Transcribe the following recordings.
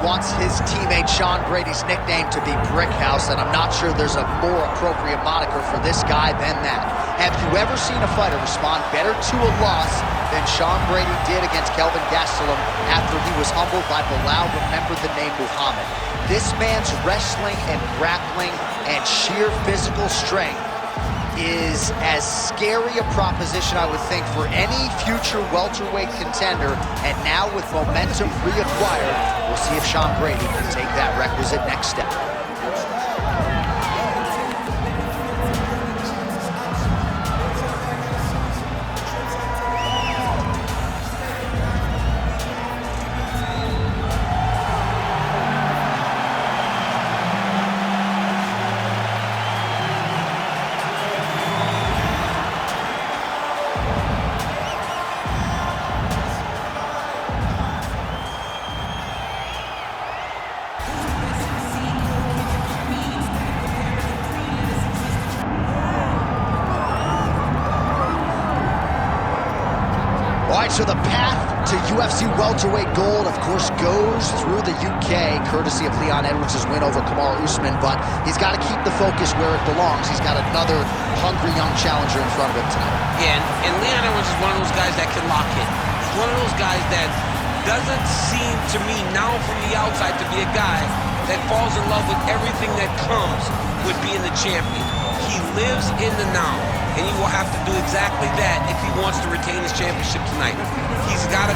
wants his teammate Sean Brady's nickname to be Brickhouse, and I'm not sure there's a more appropriate moniker for this guy than that. Have you ever seen a fighter respond better to a loss than Sean Brady did against Kelvin Gastelum after he was humbled by Bilal? Remember the name Muhammad. This man's wrestling and grappling and sheer physical strength is as scary a proposition, I would think, for any future welterweight contender. And now with momentum reacquired, we'll see if Sean Brady can take that requisite next step. All right, so the path to UFC welterweight gold, of course, goes through the UK, courtesy of Leon Edwards' win over Kamaru Usman, but he's got to keep the focus where it belongs. He's got another hungry young challenger in front of him tonight. Yeah, and Leon Edwards is one of those guys that can lock in. He's one of those guys that doesn't seem to me now from the outside to be a guy that falls in love with everything that comes with being the champion. He lives in the now, and he will have to do exactly that if he wants to retain his championship tonight. He's got to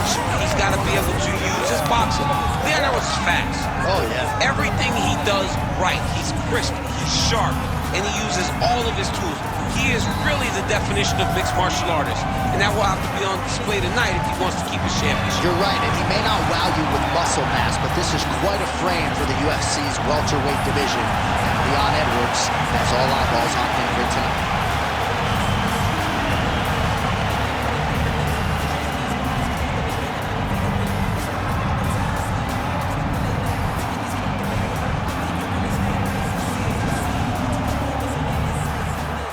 be able to use his boxing. Leon Edwards is fast. Oh, yeah. Everything he does right. He's crisp, he's sharp, and he uses all of his tools. He is really the definition of mixed martial artist, and that will have to be on display tonight if he wants to keep his championship. You're right, and he may not wow you with muscle mass, but this is quite a frame for the UFC's welterweight division. And Leon Edwards has all eyeballs on him here tonight.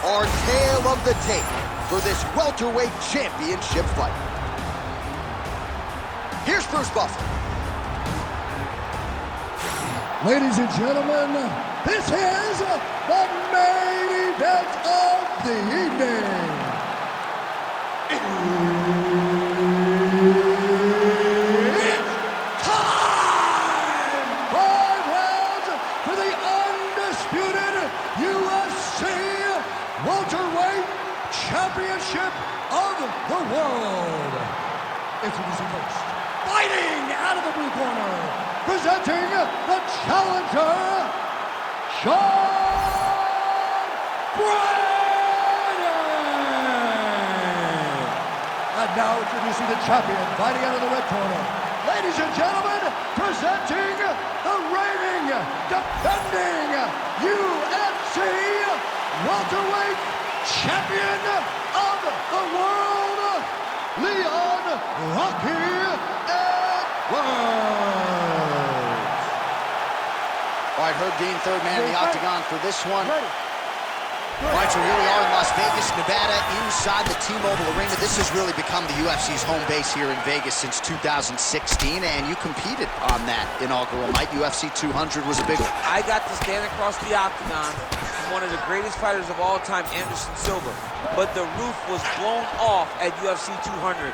Our tale of the tape for this welterweight championship fight. Here's Bruce Buffer. Ladies and gentlemen, this is the main event of the evening. It's time! 5 rounds for the undisputed UFC welterweight championship of the world. Introducing first, fighting out of the blue corner, presenting the challenger, Sean Brady. And now introducing the champion, fighting out of the red corner. Ladies and gentlemen, presenting the reigning, defending UFC welterweight champion of the world, Leon Rocky Edwards. All right, Herb Dean, third man in the octagon for this one. All right, so here we are in Las Vegas, Nevada, inside the T-Mobile Arena. This has really become the UFC's home base here in Vegas since 2016, and you competed on that inaugural night. UFC 200 was a big one. I got to stand across the octagon from one of the greatest fighters of all time, Anderson Silva. But the roof was blown off at UFC 200.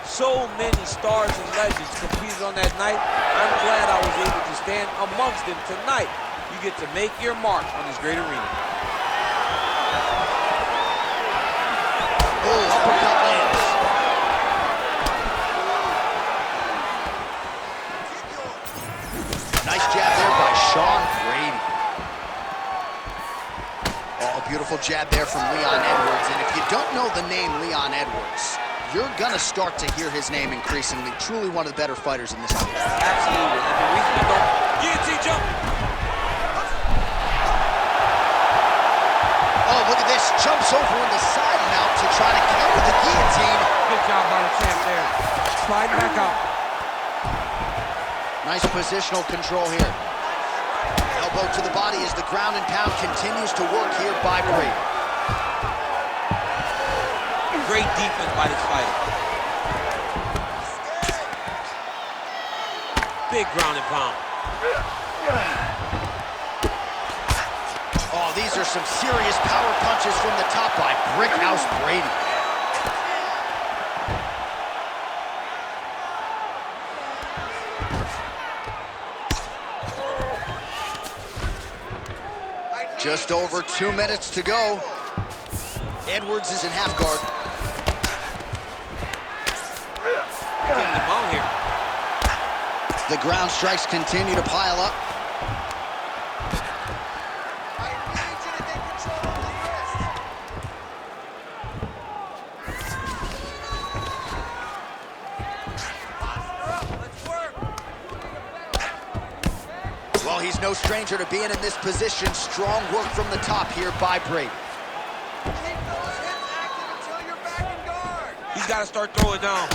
So many stars and legends competed on that night. I'm glad I was able to stand amongst them tonight. You get to make your mark on this great arena. Oh, uppercut lands. Nice jab there by Sean Brady. Oh, a beautiful jab there from Leon Edwards. And if you don't know the name Leon Edwards, you're gonna start to hear his name increasingly. Truly one of the better fighters in this division. Absolutely. And the reason we don't guillotine jump. Oh, look at this. Jumps over in the side mount to try to counter the guillotine. Good job by the champ there. Sliding back out. Nice positional control here. Elbow to the body as the ground and pound continues to work here by Brady. Great defense by this fighter. Big ground and pound. Oh, these are some serious power punches from the top by Brickhouse Brady. Just over 2 minutes to go. Edwards is in half guard. Getting the ball here. The ground strikes continue to pile up. Well, he's no stranger to being in this position. Strong work from the top here by Brady. He's got to start throwing down.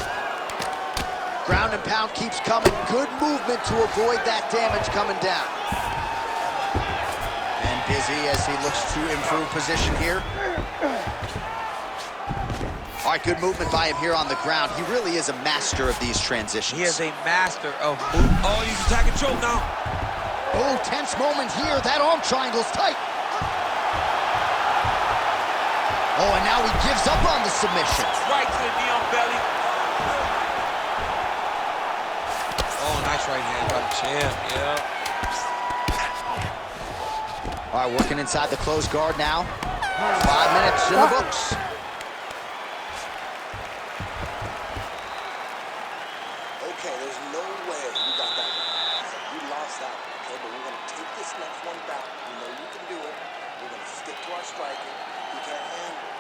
Ground and pound keeps coming. Good movement to avoid that damage coming down. And busy as he looks to improve position here. All right, good movement by him here on the ground. He really is a master of these transitions. He is a master of movement. Oh, he's attacking choke now. Oh, tense moment here. That arm triangle's tight. Oh, and now he gives up on the submission. Right to the knee on belly. Oh, nice right hand by the champ, yeah. All right, working inside the closed guard now. 5 minutes in the books. Okay, there's no way you got that one. You lost that one, okay? But we're going to take this next one back. We know you can do it. We're going to stick to our striking. You can't handle it.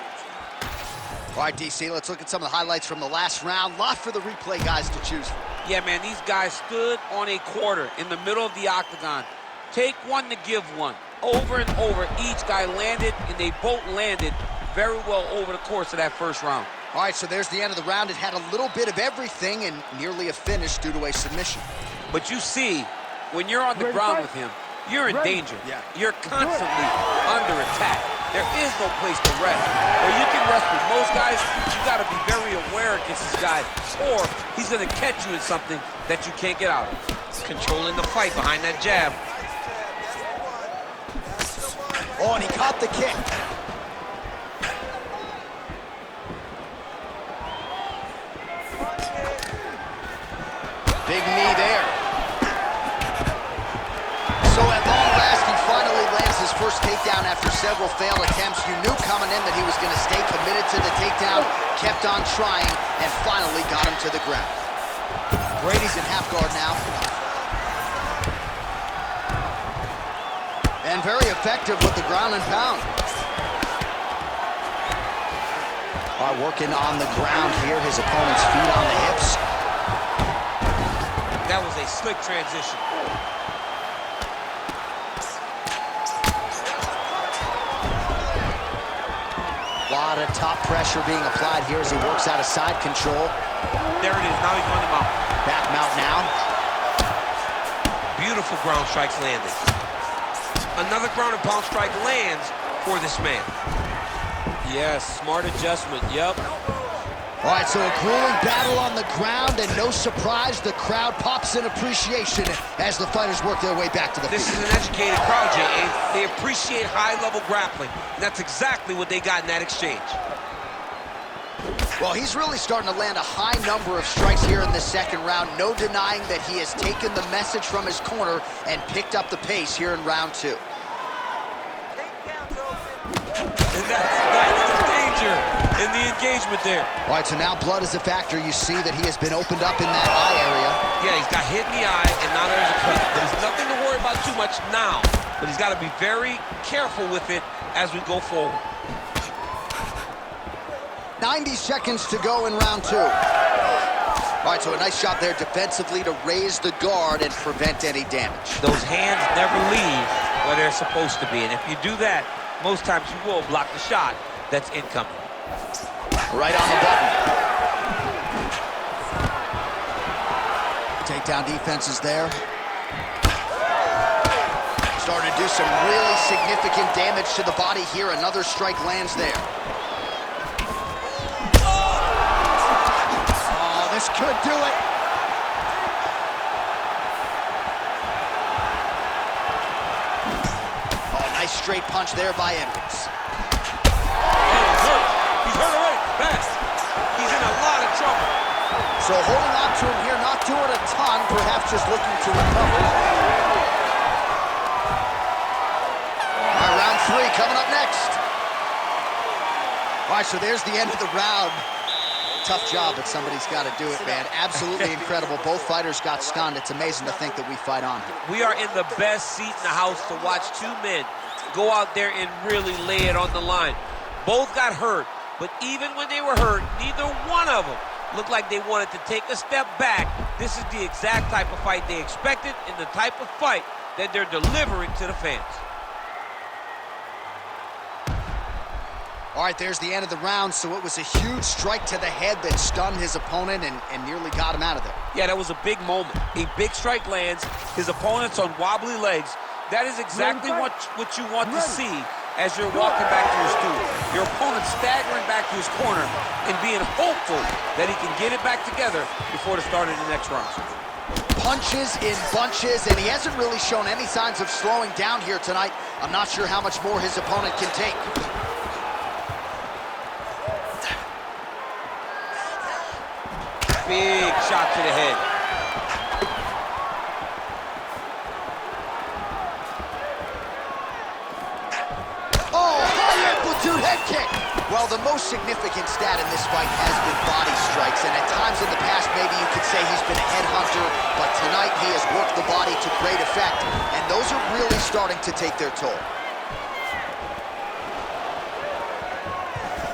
All right, DC, let's look at some of the highlights from the last round. Lot for the replay guys to choose from. Yeah, man, these guys stood on a quarter in the middle of the octagon. Take one to give one. Over and over, each guy landed, and they both landed very well over the course of that first round. All right, so there's the end of the round. It had a little bit of everything and nearly a finish due to a submission. But you see, when you're on the ground with him, you're in danger. Yeah. You're constantly under attack. There is no place to rest. Where you can rest with most guys, you got to be very aware against this guy, or he's going to catch you in something that you can't get out of. Controlling the fight behind that jab. Oh, and he caught the kick. Big knee there. So at long last, he finally lands his first takedown after several failed attempts. You knew coming in that he was going to stay committed to the takedown, kept on trying, and finally got him to the ground. Brady's in half guard now. And very effective with the ground and pound. All right, working on the ground here. His opponent's feet on the hips. That was a slick transition. A lot of top pressure being applied here as he works out of side control. There it is. Now he's on the mount. Back mount now. Beautiful ground strikes landed. Another ground and pound strike lands for this man. Yes, smart adjustment, yep. All right, so a grueling battle on the ground, and no surprise, the crowd pops in appreciation as the fighters work their way back to the This feet. is an educated crowd, Jay, and they appreciate high-level grappling. And that's exactly what they got in that exchange. Well, he's really starting to land a high number of strikes here in the second round. No denying that he has taken the message from his corner and picked up the pace here in round two. And that's the danger in the engagement there. All right, so now blood is a factor. You see that he has been opened up in that eye area. Yeah, he's got hit in the eye, and now there's a cut. There's nothing to worry about too much now, but he's got to be very careful with it as we go forward. 90 seconds to go in round two. All right, so a nice shot there defensively to raise the guard and prevent any damage. Those hands never leave where they're supposed to be, and if you do that, most times you will block the shot that's incoming. Right on the button. Takedown defense is there. Starting to do some really significant damage to the body here. Another strike lands there. Oh, this could do it. Nice straight punch there by Edwards. He's hurt. He's hurt already. Fast. He's in a lot of trouble. So holding on to him here, not doing a ton, perhaps just looking to recover. All right, round 3 coming up next. All right, so there's the end of the round. Tough job, but somebody's got to do it, man. Absolutely incredible. Both fighters got stunned. It's amazing to think that we fight on. We are in the best seat in the house to watch two men go out there and really lay it on the line. Both got hurt, but even when they were hurt, neither one of them looked like they wanted to take a step back. This is the exact type of fight they expected and the type of fight that they're delivering to the fans. All right, there's the end of the round, so it was a huge strike to the head that stunned his opponent and nearly got him out of there. Yeah, that was a big moment. A big strike lands, his opponent's on wobbly legs. That is exactly what you want to see as you're walking back to your stool. Your opponent staggering back to his corner and being hopeful that he can get it back together before the start of the next round. Punches in bunches, and he hasn't really shown any signs of slowing down here tonight. I'm not sure how much more his opponent can take. Big shot to the head. Oh, high amplitude head kick. Well, the most significant stat in this fight has been body strikes, and at times in the past, maybe you could say he's been a headhunter, but tonight he has worked the body to great effect, and those are really starting to take their toll.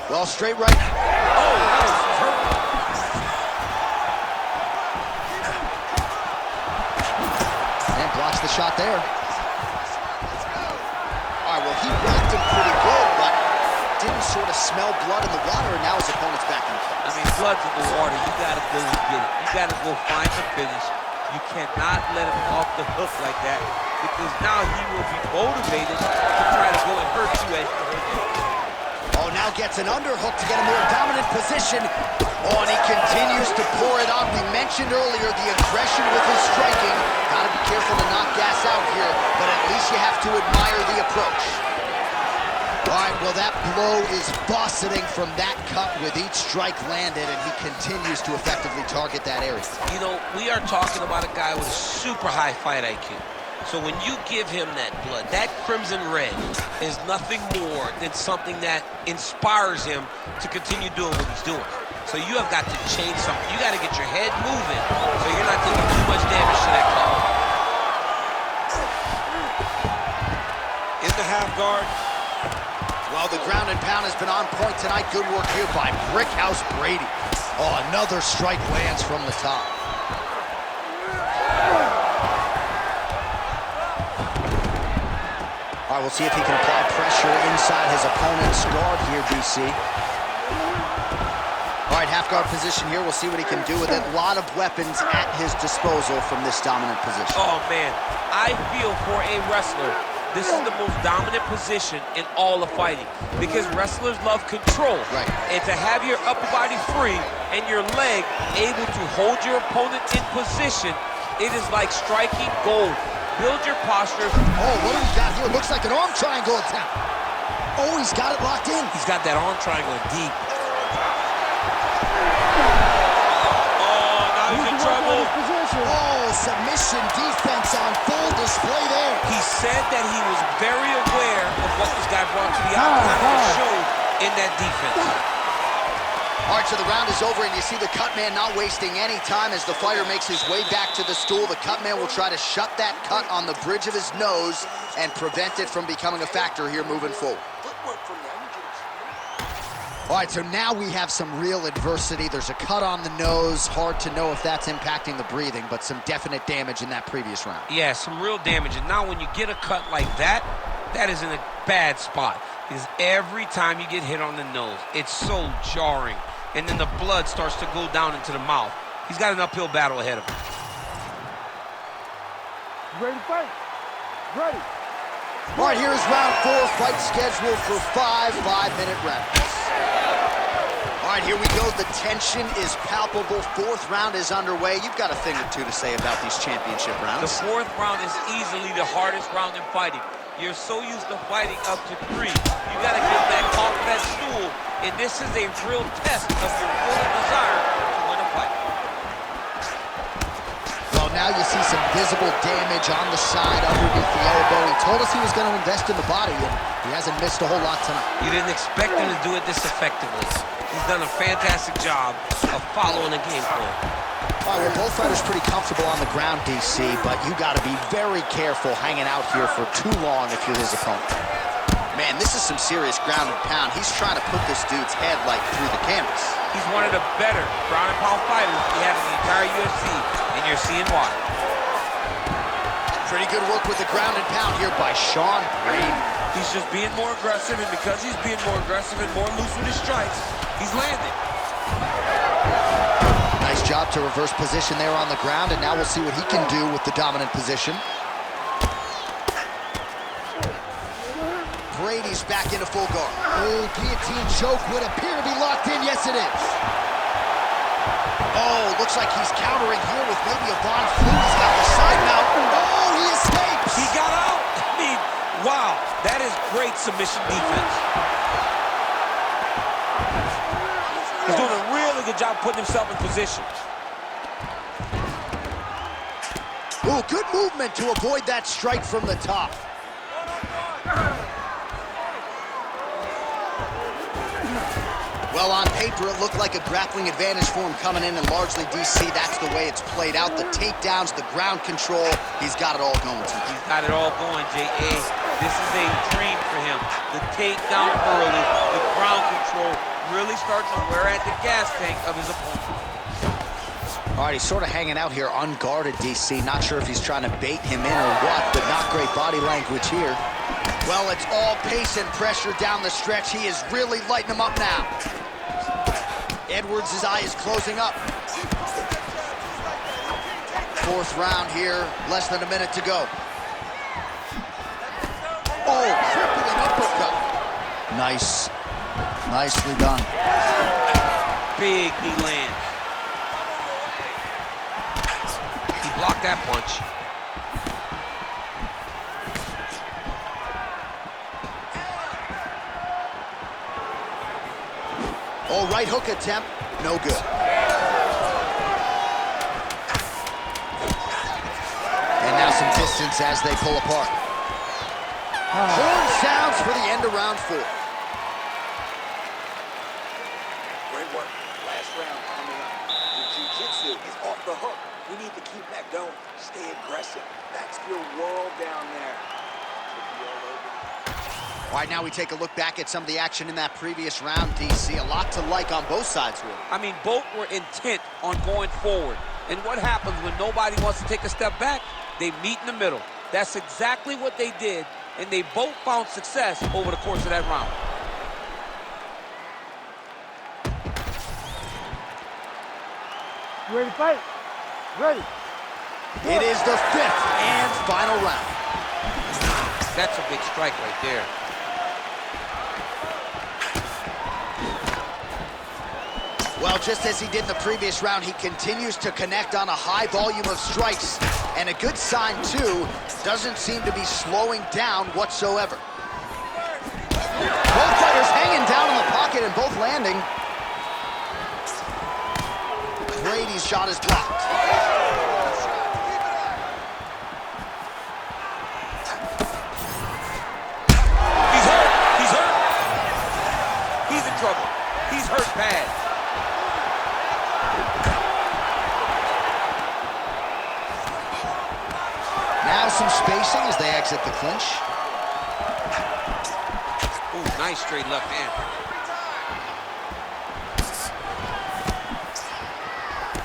Well, straight right. Oh, nice. He's hurt. And blocks the shot there. All right, well, he rocked him pretty good, but didn't sort of smell blood in the water, and now his opponent's back in the fight. I mean, blood's in the water. You gotta go and get it. You gotta go find the finish. You cannot let him off the hook like that, because now he will be motivated to try to go and hurt you as you hurt him. Oh, now gets an underhook to get a more dominant position. Oh, and he continues to pour it on. We mentioned earlier the aggression with his striking. Gotta be careful to not gas out here, but at least you have to admire the approach. All right, well, that blow is buffeting from that cut with each strike landed, and he continues to effectively target that area. You know, we are talking about a guy with a super high fight IQ. So when you give him that blood, that crimson red is nothing more than something that inspires him to continue doing what he's doing. So you have got to change something. You got to get your head moving so you're not taking too much damage to that cut. In the half guard. Well, the ground and pound has been on point tonight. Good work here by Brickhouse Brady. Oh, another strike lands from the top. All right, we'll see if he can apply pressure inside his opponent's guard here, DC. All right, half guard position here. We'll see what he can do with it. A lot of weapons at his disposal from this dominant position. Oh, man. I feel for a wrestler, this is the most dominant position in all of fighting, because wrestlers love control. Right. And to have your upper body free and your leg able to hold your opponent in position, it is like striking gold. Build your posture. Oh, what do we got here? Looks like an arm triangle attempt. Oh, he's got it locked in. He's got that arm triangle deep. Oh, now he's in trouble. Oh, submission defense on full display there. He said that he was very aware of what this guy brought to the outside and showed in that defense. All right, so the round is over, and you see the cut man not wasting any time as the fighter makes his way back to the stool. The cut man will try to shut that cut on the bridge of his nose and prevent it from becoming a factor here moving forward. All right, so now we have some real adversity. There's a cut on the nose. Hard to know if that's impacting the breathing, but some definite damage in that previous round. Yeah, some real damage. And now when you get a cut like that, that is in a bad spot. Because every time you get hit on the nose, it's so jarring. And then the blood starts to go down into the mouth. He's got an uphill battle ahead of him. Ready to fight? Ready. All right, here is round 4, fight scheduled for 5 5-minute rounds. All right, here we go. The tension is palpable. 4th round is underway. You've got a thing or two to say about these championship rounds. The 4th round is easily the hardest round in fighting. You're so used to fighting up to 3. You got to get back off that stool, and this is a real test of your will and desire to win a fight. Well, now you see some visible damage on the side underneath the elbow. He told us he was going to invest in the body, and he hasn't missed a whole lot tonight. You didn't expect him to do it this effectively. He's done a fantastic job of following the game plan. All right, well, both fighters pretty comfortable on the ground, DC, but you got to be very careful hanging out here for too long if you're his opponent. Man, this is some serious ground and pound. He's trying to put this dude's head, like, through the canvas. He's one of the better ground and pound fighters we have in the entire UFC, and you're seeing why. Pretty good work with the ground and pound here by Sean Brady. He's just being more aggressive, and because he's being more aggressive and more loose with his strikes, he's landing. Nice job to reverse position there on the ground, and now we'll see what he can do with the dominant position. Brady's back into full guard. Oh, guillotine choke would appear to be locked in. Yes, it is. Oh, looks like he's countering here with maybe a Von Flue. He's got the side mount. Oh, he escapes. He got out. I mean, wow, that is great submission defense. He's doing a really good job putting himself in position. Ooh, good movement to avoid that strike from the top. Well, on paper, it looked like a grappling advantage for him coming in, and largely, DC, that's the way it's played out. The takedowns, the ground control, he's got it all going tonight. He's got it all going, J.A. This is a dream for him. The takedown early, the ground control, really starting to wear at the gas tank of his opponent. All right, he's sort of hanging out here unguarded, DC. Not sure if he's trying to bait him in or what, but not great body language here. Well, it's all pace and pressure down the stretch. He is really lighting him up now. Edwards' eye is closing up. Fourth round here, less than a minute to go. Oh, crippling uppercut. Nice. Nicely done. Big knee lands. He blocked that punch. Oh, right hook attempt, no good. And now some distance as they pull apart. Horn sounds for the end of round 4. Great work. Last round coming up. Your jiu-jitsu is off the hook. We need to keep that going. Stay aggressive. That's your world down there. All right, now we take a look back at some of the action in that previous round, DC. A lot to like on both sides, really. I mean, both were intent on going forward. And what happens when nobody wants to take a step back? They meet in the middle. That's exactly what they did, and they both found success over the course of that round. You ready to fight? Ready. It is the 5th and final round. That's a big strike right there. Well, just as he did in the previous round, he continues to connect on a high volume of strikes. And a good sign, too, doesn't seem to be slowing down whatsoever. Both fighters hanging down in the pocket and both landing. Brady's shot is blocked. He's hurt. He's hurt. He's in trouble. He's hurt bad. Now some spacing as they exit the clinch. Ooh, nice straight left hand.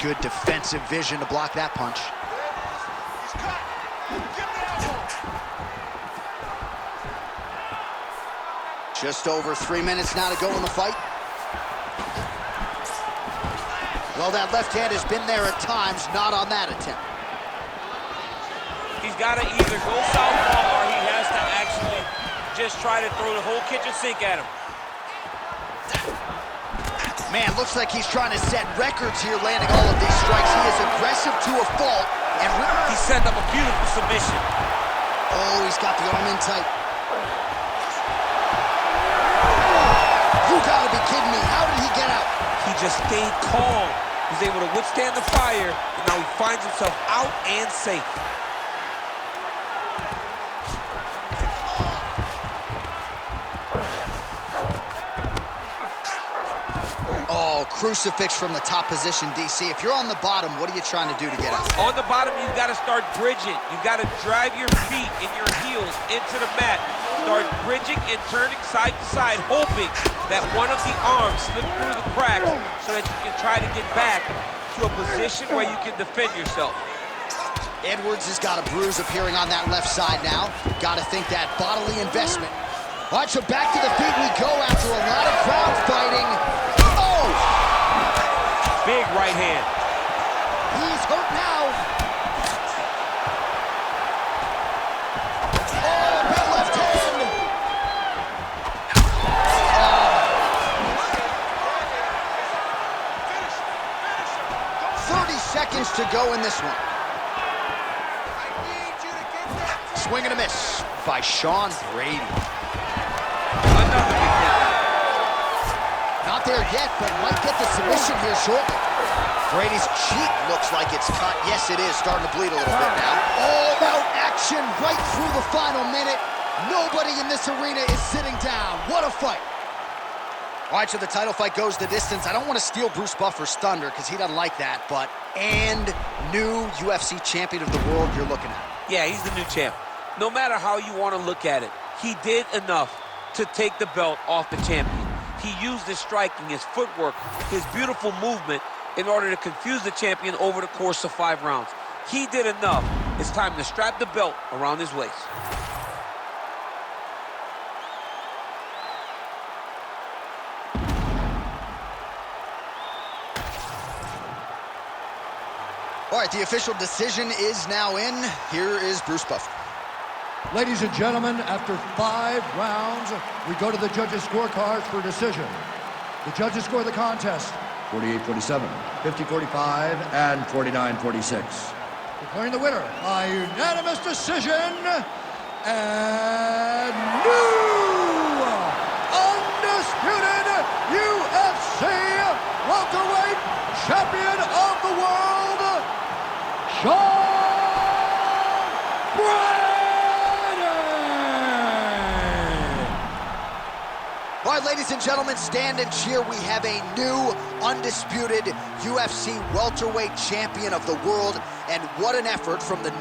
Good defensive vision to block that punch. Just over 3 minutes now to go in the fight. Well, that left hand has been there at times, not on that attempt. He's got to either go southpaw or he has to actually just try to throw the whole kitchen sink at him. Man, looks like he's trying to set records here, landing all of these strikes. He is aggressive to a fault. And he's setting up a beautiful submission. oh, he's got the arm in tight. just stayed calm. He was able to withstand the fire, and now he finds himself out and safe. Oh, crucifix from the top position, DC. If you're on the bottom, what are you trying to do to get out? On the bottom, you've got to start bridging. You've got to drive your feet and your heels into the mat. Start bridging and turning side to side, hoping that one of the arms slips through the cracks so that you can try to get back to a position where you can defend yourself. Edwards has got a bruise appearing on that left side now. Got to think that bodily investment. All right, so back to the feet we go after a lot of crowd fighting. Oh! Big right hand. He's hurt now. Oh, big left hand. Oh. 30 seconds to go in this one. Swing and a miss by Sean Brady. Another big hit. Not there yet, but might get the submission here shortly. Brady's cheek looks like it's cut. Yes, it is. Starting to bleed a little bit now. All-out action right through the final minute. Nobody in this arena is sitting down. What a fight. All right, so the title fight goes the distance. I don't want to steal Bruce Buffer's thunder because he doesn't like that, but new UFC champion of the world you're looking at. Yeah, he's the new champ. No matter how you want to look at it, he did enough to take the belt off the champion. He used his striking, his footwork, his beautiful movement in order to confuse the champion over the course of 5 rounds. He did enough. It's time to strap the belt around his waist. All right, the official decision is now in. Here is Bruce Buffer. Ladies and gentlemen, after 5 rounds, we go to the judges' scorecards for decision. The judges score the contest 48-47, 50-45, and 49-46. Declaring the winner by unanimous decision, and new undisputed UFC welterweight champion of the world, Sean Brady! All right, ladies and gentlemen, stand and cheer. We have a new, undisputed UFC welterweight champion of the world, and what an effort from the